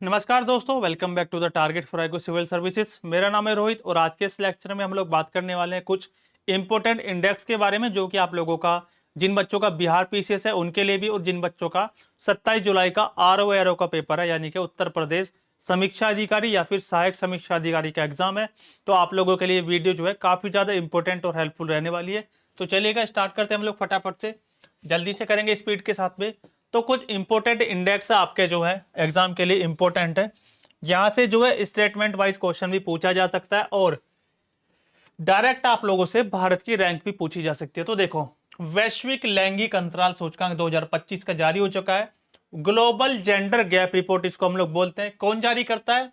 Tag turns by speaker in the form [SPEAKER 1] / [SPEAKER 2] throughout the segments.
[SPEAKER 1] नमस्कार दोस्तों, welcome back to the target for IGO civil services. मेरा नाम है रोहित और आज के इस लेक्चर में हम लोग बात करने वाले हैं कुछ इंपोर्टेंट इंडेक्स के बारे में, जो कि आप लोगों का, जिन बच्चों का बिहार पीसीएस है उनके लिए भी, और जिन बच्चों का 27 जुलाई का आरओ का पेपर है, यानी कि उत्तर प्रदेश समीक्षा अधिकारी या फिर सहायक समीक्षा अधिकारी का एग्जाम है, तो आप लोगों के लिए वीडियो जो है काफी ज्यादा इंपॉर्टेंट और हेल्पफुल रहने वाली है। तो चलिएगा, स्टार्ट करते हैं हम लोग फटाफट से, जल्दी से करेंगे स्पीड के साथ में। तो कुछ इंपोर्टेंट इंडेक्स आपके जो है एग्जाम के लिए इंपोर्टेंट है। यहां से जो है स्टेटमेंट वाइज क्वेश्चन भी पूछा जा सकता है और डायरेक्ट आप लोगों से भारत की रैंक भी पूछी जा सकती है। तो देखो, वैश्विक लैंगिक अंतराल सूचकांक 2025 का जारी हो चुका है। ग्लोबल जेंडर गैप रिपोर्ट इसको हम लोग बोलते हैं। कौन जारी करता है?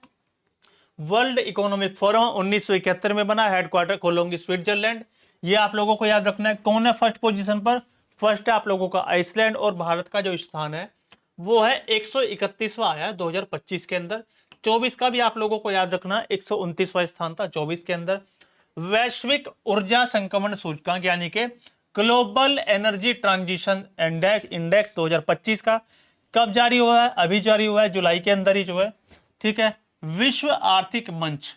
[SPEAKER 1] वर्ल्ड इकोनॉमिक फोरम 1971 में बना, हेडक्वार्टर कोलोंगी स्विट्जरलैंड। ये आप लोगों को याद रखना है। कौन है फर्स्ट पोजीशन पर? फर्स्ट है आप लोगों का आइसलैंड, और भारत का जो स्थान है वो है 131वां आया 2025 के अंदर। 24 का भी आप लोगों को याद रखना, 129वां स्थान था 24 के अंदर। वैश्विक ऊर्जा संक्रमण सूचकांक यानी कि ग्लोबल एनर्जी ट्रांजिशन इंडेक्स 2025 का कब जारी हुआ है? अभी जारी हुआ है, जुलाई के अंदर ही जो है। ठीक है। विश्व आर्थिक मंच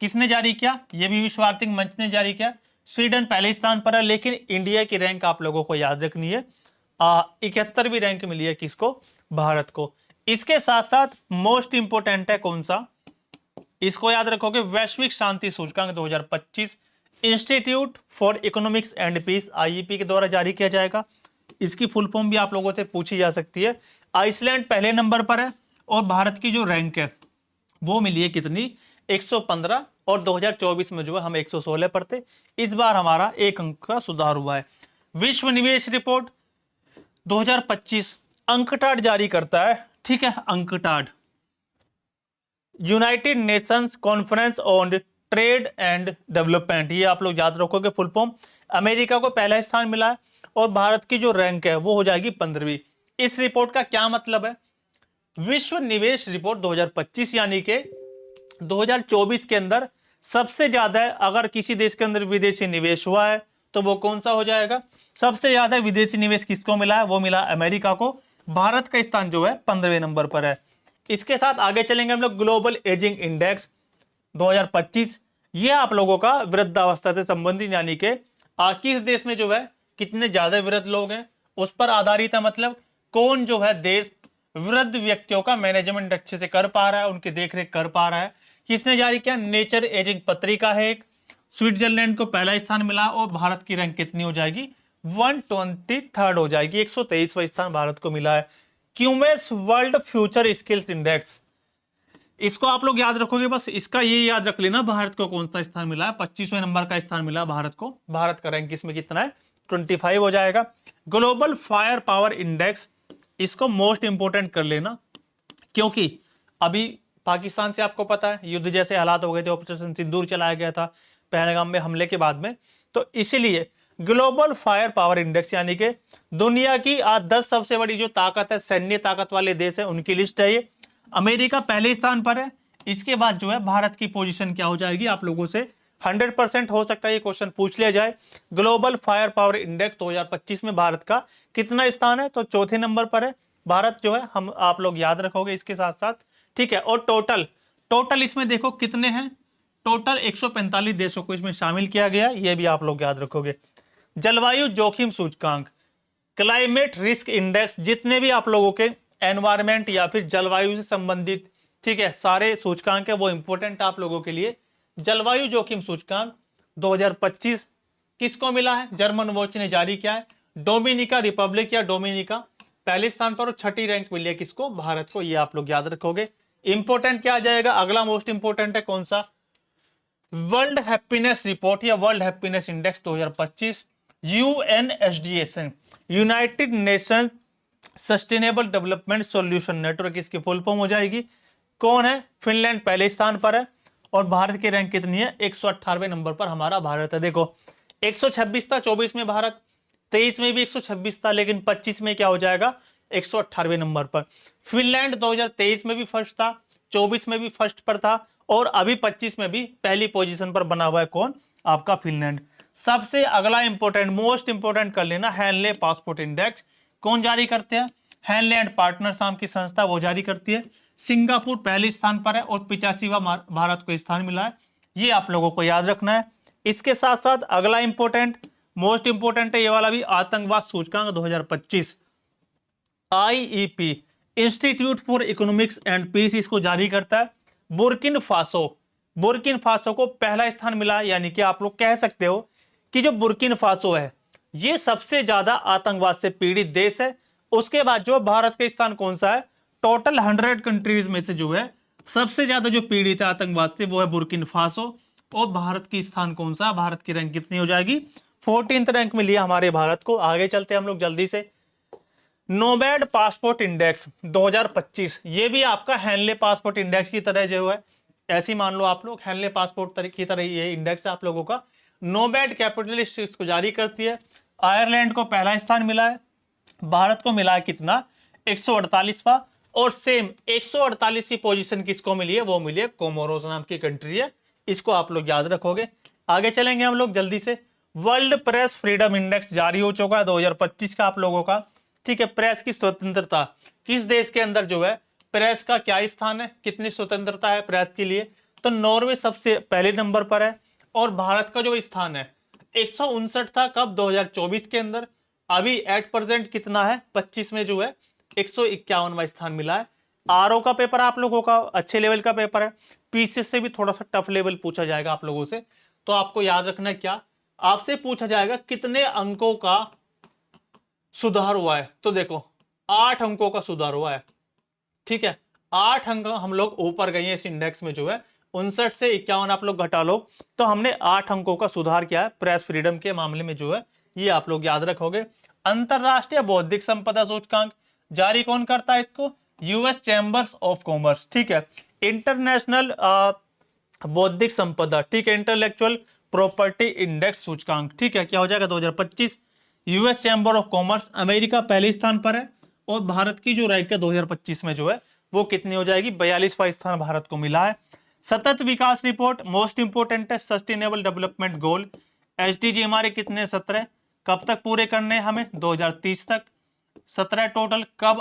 [SPEAKER 1] किसने जारी किया? यह भी विश्व आर्थिक मंच ने जारी किया। स्वीडन पहले स्थान पर है, लेकिन इंडिया की रैंक आप लोगों को याद रखनी है, 71वीं रैंक मिली है किसको? भारत को। इसके साथ साथ मोस्ट इंपोर्टेंट है कौन सा? इसको याद रखोगे, वैश्विक शांति सूचकांक 2025 institute for economics and peace IEP के द्वारा जारी किया जाएगा। इसकी फुल फॉर्म भी आप लोगों से पूछी जा सकती है। आइसलैंड पहले नंबर पर है और भारत की जो रैंक है वो मिली है कितनी? 115, और 2024 में जो है हम 116 पर थे। इस बार हमारा एक अंक का सुधार हुआ है। विश्व निवेश रिपोर्ट 2025 अंकटाड जारी करता है। ठीक है, UNCTAD United Nations conference on trade and development, ये आप लोग याद रखोगे फुल फॉर्म। अमेरिका को पहला स्थान मिला है और भारत की जो रैंक है वो हो जाएगी 15वीं। इस रिपोर्ट का क्या मतलब है? विश्व निवेश रिपोर्ट 2025 यानी कि 2024 के अंदर सबसे ज्यादा अगर किसी देश के अंदर विदेशी निवेश हुआ है तो वो कौन सा हो जाएगा? सबसे ज्यादा विदेशी निवेश किसको मिला है? वो मिला अमेरिका को। भारत का स्थान जो है 15वें नंबर पर है। इसके साथ आगे चलेंगे हम लोग। ग्लोबल एजिंग इंडेक्स 2025, ये आप लोगों का वृद्धावस्था से संबंधित, यानी कि किस देश में जो है कितने ज्यादा वृद्ध लोग हैं उस पर आधारित है। मतलब कौन जो है देश वृद्ध व्यक्तियों का मैनेजमेंट अच्छे से कर पा रहा है, उनकी देखरेख कर पा रहा है। किसने जारी किया? नेचर एजिंग पत्रिका है एक। स्विट्जरलैंड को पहला स्थान मिला और भारत की रैंक कितनी हो जाएगी? 123 हो जाएगी। 123वां स्थान भारत को मिला है। क्यूमेस वर्ल्ड फ्यूचर स्किल्स इंडेक्स, इसको आप लोग याद रखोगे, बस इसका ये याद रख लेना भारत को कौन सा स्थान मिला है। 25वें नंबर का स्थान मिला भारत को। भारत का रैंक इसमें कितना है? 25 हो जाएगा। ग्लोबल फायर पावर इंडेक्स, इसको मोस्ट इंपोर्टेंट कर लेना, क्योंकि अभी पाकिस्तान से आपको पता है युद्ध जैसे हालात हो गए थे, ऑपरेशन सिंदूर चलाया गया था पहलगाम में हमले के बाद में। तो इसीलिए ग्लोबल फायर पावर इंडेक्स यानी कि दुनिया की 10 सबसे बड़ी जो ताकत है, सैन्य ताकत वाले देश है, उनकी लिस्ट है ये। अमेरिका पहले स्थान पर है। इसके बाद जो है भारत की पोजीशन क्या हो जाएगी? आप लोगों से 100% हो सकता है ये क्वेश्चन पूछ लिया जाए। ग्लोबल फायर पावर इंडेक्स 2025 में भारत का कितना स्थान है? तो चौथे नंबर पर है भारत जो है, हम आप लोग याद रखोगे इसके साथ साथ। ठीक है। और टोटल इसमें देखो कितने हैं? टोटल 145 देशों को इसमें शामिल किया गया, ये भी आप लोग याद रखोगे। जलवायु जोखिम सूचकांक, क्लाइमेट रिस्क इंडेक्स, जितने भी आप लोगों के एनवायरमेंट या फिर जलवायु से संबंधित, ठीक है, सारे सूचकांक है वो इंपॉर्टेंट आप लोगों के लिए। जलवायु जोखिम सूचकांक 2025 किसको मिला है? जर्मन वॉच ने जारी किया है। डोमिनिका रिपब्लिक या डोमिनिका पहले स्थान पर, और छठी रैंक मिली है किसको? भारत को। ये आप लोग याद रखोगे। इंपॉर्टेंट क्या आ जाएगा? अगला मोस्ट इंपॉर्टेंट है कौन सा? वर्ल्ड हैप्पीनेस रिपोर्ट या world happiness index 2025। UNSDS, United Nations Sustainable Development Solution Network, इसकी फुल फॉर्म हो जाएगी। कौन है? फिनलैंड पहले स्थान पर है और भारत की रैंक कितनी है? 118वें नंबर पर हमारा भारत है। देखो 126 था 24 में भारत, 23 में भी 126 था, लेकिन 25 में क्या हो जाएगा? 118वें नंबर पर। फिनलैंड 2023 में भी फर्स्ट था, 24 में भी फर्स्ट पर था, और अभी 25 में भी पहली पोजीशन पर बना हुआ है। कौन? आपका फिनलैंड। सबसे अगला इंपॉर्टेंट, मोस्ट इंपॉर्टेंट कर लेना, हैनले पासपोर्ट इंडेक्स। कौन जारी करते हैं? हैनलैंड पार्टनर्स नाम की संस्था वो जारी करती है। सिंगापुर पहले स्थान पर है और 85वां भारत को स्थान मिला है, ये आप लोगों को याद रखना है। इसके साथ साथ अगला इंपॉर्टेंट, मोस्ट इंपॉर्टेंट है ये वाला भी, आतंकवाद सूचकांक 2025 IEP, institute for economics and peace, इसको जारी करता है। बुर्किन फासो को पहला स्थान मिला, यानी कि आप लोग कह सकते हो कि जो बुर्किन फासो है ये सबसे ज्यादा आतंकवाद से पीड़ित देश है। उसके बाद जो भारत का स्थान कौन सा है, टोटल 100 कंट्रीज में से जो है सबसे ज्यादा जो पीड़ित है आतंकवाद से वो है बुर्किन फासो। और भारत की स्थान कौन सा, भारत की रैंक कितनी हो जाएगी, 14th रैंक में लिया हमारे भारत को। आगे चलते हैं हम लोग जल्दी से। नोमैड पासपोर्ट इंडेक्स 2025, ये भी आपका हैनले पासपोर्ट इंडेक्स की तरह जो है, ऐसी मान लो आप लोग हैनले पासपोर्ट की तरह ये इंडेक्स है आप लोगों का। नोमैड कैपिटलिस्ट इसको जारी करती है। आयरलैंड को पहला स्थान मिला है, भारत को मिला है कितना, 148वां। और सेम 148वीं पोजीशन किसको मिली है, वो मिली है कोमोरोस नाम की कंट्री है, इसको आप लोग याद रखोगे। आगे चलेंगे हम लोग जल्दी से। वर्ल्ड प्रेस फ्रीडम इंडेक्स जारी हो चुका है 2025 का आप लोगों का, ठीक है। प्रेस की स्वतंत्रता, किस देश के अंदर जो है प्रेस का क्या स्थान है, कितनी स्वतंत्रता है प्रेस के लिए, तो नॉर्वे सबसे पहले नंबर पर है। और भारत का जो स्थान है 159 था कब, 2024 के अंदर। अभी एट प्रेजेंट कितना है, 25 में जो है 151वां स्थान मिला है। आरओ का पेपर आप लोगों का अच्छे लेवल का पेपर है, पीसीएस से भी थोड़ा सा टफ लेवल पूछा जाएगा आप लोगों से। तो आपको याद रखना है क्या, आपसे पूछा जाएगा कितने अंकों का सुधार हुआ है, तो देखो 8 अंकों का सुधार हुआ है, ठीक है। 8 अंक हम लोग ऊपर गए हैं इस इंडेक्स में जो है, 59 से 51 आप लोग घटा लो तो हमने 8 अंकों का सुधार किया है प्रेस फ्रीडम के मामले में जो है, ये आप लोग याद रखोगे। अंतरराष्ट्रीय बौद्धिक संपदा सूचकांक जारी कौन करता है इसको, यूएस चैम्बर्स ऑफ कॉमर्स, ठीक है। इंटरनेशनल बौद्धिक संपदा, ठीक है, इंटेलेक्चुअल प्रॉपर्टी इंडेक्स सूचकांक, ठीक है, क्या हो जाएगा 2025। US chamber of commerce, America पहले स्थान पर है और भारत की जो रैंक है 2025 में जो है वो कितनी हो जाएगी, 42वां स्थान भारत को मिला है। सतत विकास रिपोर्ट मोस्ट इंपोर्टेंट है, सस्टेनेबल डेवलपमेंट गोल एसडीजी हमारे कितने, 17, कब तक पूरे करने हैं हमें, 2030 तक। 17 टोटल, कब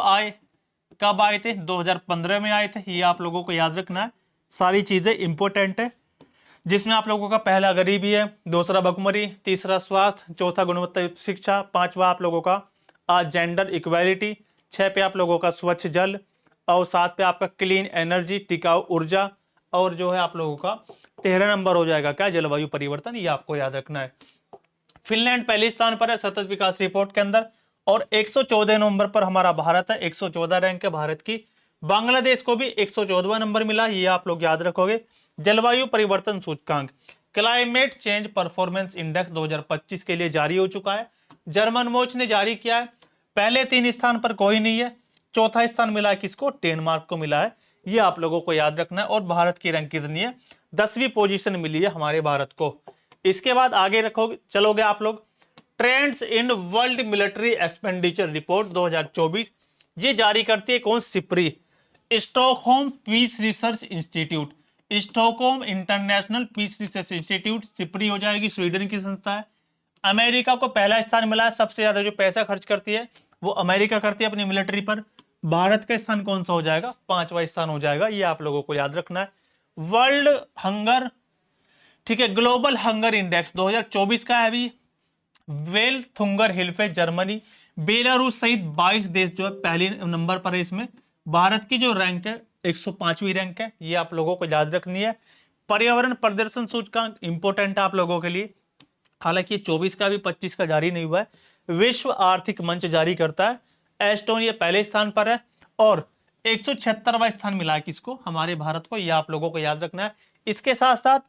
[SPEAKER 1] आए थे, 2015 में आए थे, ये आप लोगों को याद रखना है। सारी चीजें इंपोर्टेंट है, जिसमें आप लोगों का पहला गरीबी है, दूसरा भुखमरी, तीसरा स्वास्थ्य, चौथा गुणवत्ता युक्त शिक्षा, पांचवा आप लोगों का जेंडर इक्वालिटी, 6 पे आप लोगों का स्वच्छ जल, और 7 पे आपका क्लीन एनर्जी, टिकाऊ ऊर्जा, और जो है आप लोगों का 13 नंबर हो जाएगा क्या, जलवायु परिवर्तन, ये आपको याद रखना है। फिनलैंड पहले स्थान पर है सतत विकास रिपोर्ट के अंदर, और 114 नंबर पर हमारा भारत है, 114 रैंक है भारत की। बांग्लादेश को भी 114वां नंबर मिला, ये आप लोग याद रखोगे। जलवायु परिवर्तन सूचकांक क्लाइमेट चेंज परफॉर्मेंस इंडेक्स 2025 के लिए जारी हो चुका है, जर्मन मोच ने जारी किया है। पहले 3 स्थान पर कोई नहीं है, चौथा स्थान मिला है किसको, डेनमार्क को मिला है, ये आप लोगों को याद रखना है। और भारत की रैंक कितनी है, 10वीं पोजीशन मिली है हमारे भारत को। इसके बाद आगे रखोगे चलोगे आप लोग, trends in world military expenditure report 2024, ये जारी करती है कौन, SIPRI, Stockholm peace research institute, Stockholm international peace research institute, SIPRI हो जाएगी, स्वीडन की संस्था है। अमेरिका को पहला स्थान मिला है, सबसे ज्यादा जो पैसा खर्च करती है वो अमेरिका करती है अपनी मिलिट्री पर। भारत का स्थान कौन सा हो जाएगा, 5वां स्थान हो जाएगा, ये आप लोगों को याद रखना है। वर्ल्ड हंगर, ठीक है, ग्लोबल हंगर इंडेक्स 2024 का है अभी, वेल्थुंगर हिल्फे जर्मनी, बेलारूस सहित 22 देश जो है पहले नंबर पर है इसमें। भारत की जो रैंक है 105वीं रैंक है, ये आप लोगों को याद रखनी है। पर्यावरण प्रदर्शन सूचकांक इंपोर्टेंट है आप लोगों के लिए, हालांकि 24 का भी 25 का जारी नहीं हुआ है। विश्व आर्थिक मंच जारी करता है, एस्टोनिया पहले स्थान पर है और 176वां स्थान मिला है किसको, हमारे भारत को, यह आप लोगों को याद रखना है। इसके साथ साथ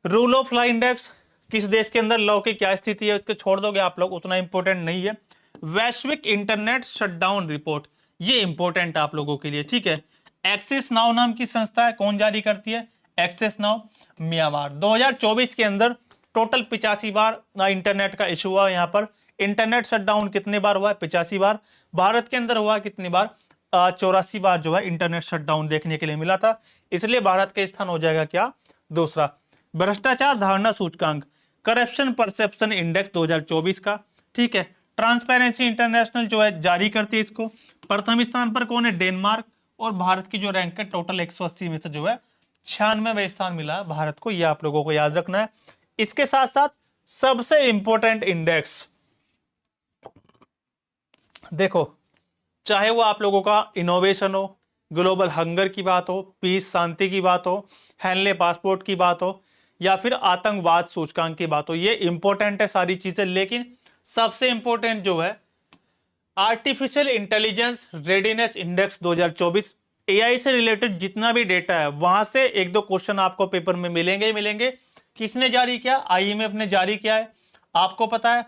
[SPEAKER 1] रूल ऑफ लॉ इंडेक्स, किस देश के अंदर लॉ की क्या स्थिति है उसको छोड़ दोगे आप लोग, उतना इंपॉर्टेंट नहीं है। वैश्विक इंटरनेट शटडाउन रिपोर्ट, ये इंपॉर्टेंट आप लोगों के लिए, ठीक है। एक्सेस नाउ नाम की संस्था है, कौन जारी करती है, एक्सेस नाउ, म्यांमार। 2024 के अंदर टोटल 85 बार इंटरनेट का इशू हुआ, यहाँ पर इंटरनेट शटडाउन कितने बार हुआ है, 85 बार। भारत के अंदर हुआ कितनी बार, 84 बार जो है इंटरनेट शटडाउन देखने के लिए मिला था, इसलिए भारत का स्थान हो जाएगा क्या, दूसरा। भ्रष्टाचार धारणा सूचकांक, करप्शन परसेप्शन इंडेक्स 2024 का, ठीक है। ट्रांसपेरेंसी इंटरनेशनल जो है जारी करती है इसको। प्रथम स्थान पर कौन है? डेनमार्क। और भारत की जो रैंक है टोटल 180 में से जो है 96वां स्थान मिला है भारत को, ये आप लोगों को याद रखना है। इसके साथ साथ सबसे इंपॉर्टेंट इंडेक्स देखो, चाहे वो आप लोगों का इनोवेशन हो, ग्लोबल हंगर की बात हो, पीस शांति की बात हो, हेनले पासपोर्ट की बात हो, या फिर आतंकवाद सूचकांक की बात हो, ये इंपॉर्टेंट है सारी चीजें। लेकिन सबसे इंपॉर्टेंट जो है artificial intelligence readiness index 2024, AI से रिलेटेड जितना भी डेटा है वहां से एक दो क्वेश्चन आपको पेपर में मिलेंगे ही मिलेंगे। किसने जारी किया? आईएमएफ ने जारी किया है। आपको पता है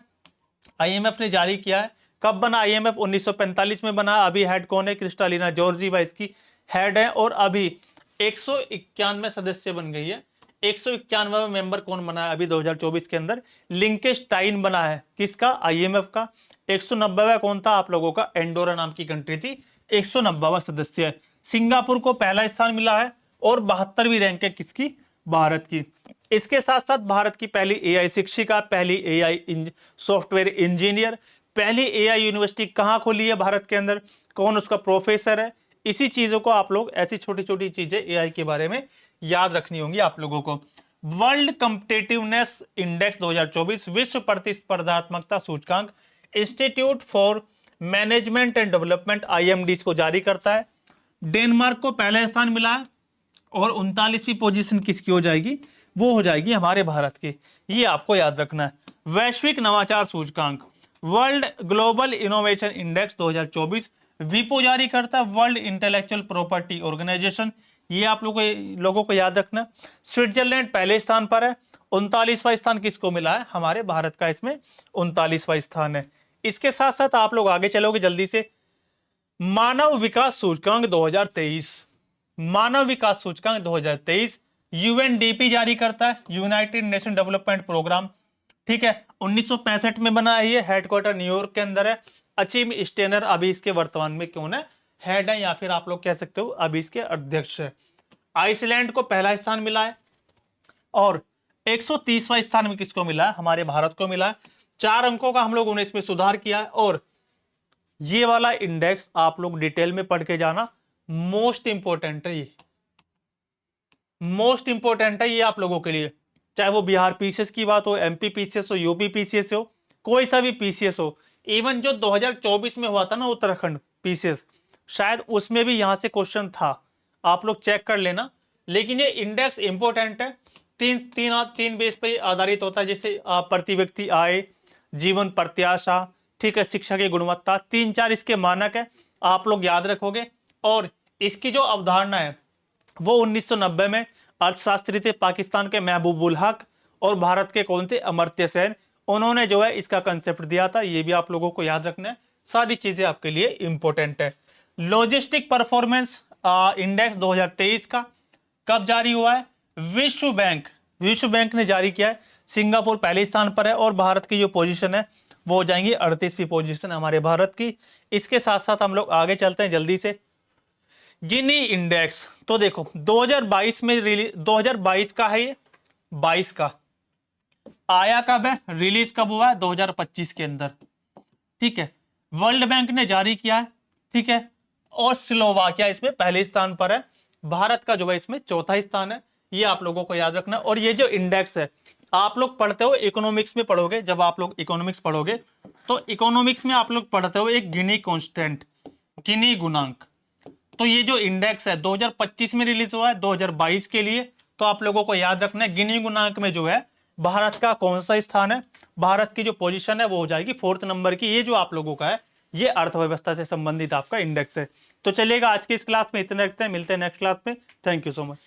[SPEAKER 1] आईएमएफ ने जारी किया है। कब बना आईएमएफ? 1945 में बना। अभी हेड कौन है? क्रिस्टालिना जॉर्जीवा इसकी हेड है। और अभी 191 सदस्य बन गई है। 191वां मेंबर कौन बना है अभी 2024 के अंदर? लिंकेनस्टाइन बना है। किसका? आईएमएफ का। 190वां कौन था आप लोगों का? एंडोरा नाम की कंट्री थी। 190वां सदस्य है। सिंगापुर को पहला स्थान मिला है और 72वीं रैंक है किसकी? भारत की। इसके साथ साथ भारत की पहली एआई शिक्षिका, पहली एआई सॉफ्टवेयर इंजीनियर, पहली एआई यूनिवर्सिटी कहां खोली है भारत के अंदर? कौन उसका प्रोफेसर है? इसी चीजों को आप लोग, ऐसी छोटी छोटी चीजें एआई के बारे में याद रखनी होंगी आप लोगों को। वर्ल्ड कॉम्पिटिटिवनेस इंडेक्स 2024 विश्व प्रतिस्पर्धात्मकता सूचकांक institute for management and development IMD इसको जारी करता है। डेनमार्क को पहला स्थान मिला है और 39वीं पोजीशन किसकी हो जाएगी? वो हो जाएगी हमारे भारत की। ये आपको याद रखना है। वैश्विक नवाचार सूचकांक वर्ल्ड ग्लोबल इनोवेशन इंडेक्स 2024 विपो जारी करता है, वर्ल्ड इंटेलेक्चुअल प्रॉपर्टी ऑर्गेनाइजेशन। ये आप लोगों को याद रखना। स्विट्जरलैंड पहले स्थान पर है। 39वां स्थान किसको मिला है? हमारे भारत का इसमें 39वां स्थान है। इसके साथ साथ आप लोग आगे चलोगे जल्दी से। मानव विकास सूचकांक 2023, मानव विकास सूचकांक 2023 यूएनडीपी जारी करता है, यूनाइटेड नेशन डेवलपमेंट प्रोग्राम। ठीक है, 1965 में बना है। ये हेडक्वार्टर न्यूयॉर्क के अंदर है। अचीम स्टेनर अभी इसके वर्तमान में कौन है? हेड है, या फिर आप लोग कह सकते हो अभी इसके अध्यक्ष है। आइसलैंड को पहला स्थान मिला है और 130वां स्थान में किसको मिला है? हमारे भारत को मिला है। 4 अंकों का हम लोगों ने इसमें सुधार किया है। और ये वाला इंडेक्स आप लोग डिटेल में पढ़ के जाना, मोस्ट इंपोर्टेंट है। ये मोस्ट इंपोर्टेंट है ये आप लोगों के लिए, चाहे वो बिहार पीसीएस की बात हो, एमपी पीसीएस हो, यूपी पीसीएस हो, कोई सा भी पीसीएस हो। इवन जो 2024 में हुआ था ना उत्तराखंड पीसीएस, शायद उसमें भी यहां से क्वेश्चन था, आप लोग चेक कर लेना। लेकिन ये इंडेक्स इंपोर्टेंट है। तीन बेस पे आधारित होता है, जैसे प्रति व्यक्ति आय, जीवन प्रत्याशा, ठीक है, शिक्षा की गुणवत्ता, 3-4 इसके मानक है, आप लोग याद रखोगे। और इसकी जो अवधारणा है वो 1990 में अर्थशास्त्री थे पाकिस्तान के महबूबुल हक, और भारत के कौन थे? अमर्त्य सेन। उन्होंने जो है इसका कंसेप्ट दिया था। ये भी आप लोगों को याद रखना है, सारी चीजें आपके लिए इंपॉर्टेंट है। लॉजिस्टिक परफॉर्मेंस इंडेक्स 2023 का कब जारी हुआ है? विश्व बैंक ने जारी किया है। सिंगापुर पहले स्थान पर है और भारत की जो पोजीशन है वो हो जाएंगी 38वीं पोजीशन हमारे भारत की। इसके साथ साथ हम लोग आगे चलते हैं जल्दी से। गिनी इंडेक्स, तो देखो 2022 में 2022 का है, ये 22 का आया कब है? रिलीज कब हुआ है? 2025 के अंदर। ठीक है, वर्ल्ड बैंक ने जारी किया है। ठीक है, और स्लोवाकिया इसमें पहले स्थान पर है। भारत का जो है इसमें चौथा स्थान है। ये आप लोगों को याद रखना। और ये जो इंडेक्स है आप लोग पढ़ते हो इकोनॉमिक्स में पढ़ोगे, जब आप लोग इकोनॉमिक्स पढ़ोगे तो इकोनॉमिक्स में आप लोग पढ़ते हो एक गिनी कांस्टेंट, गिनी गुणांक। तो ये जो इंडेक्स है 2025 में रिलीज हुआ है 2022 के लिए, तो आप लोगों को याद रखना है गिनी गुणांक में जो है भारत का कौन सा स्थान है? भारत की जो पोजीशन है वो हो जाएगी 4th नंबर की। ये जो आप लोगों का है ये अर्थव्यवस्था से संबंधित आपका इंडेक्स है। तो चलिएगा आज की इस क्लास में इतना रखते हैं, मिलते हैं नेक्स्ट क्लास में। Thank you so much.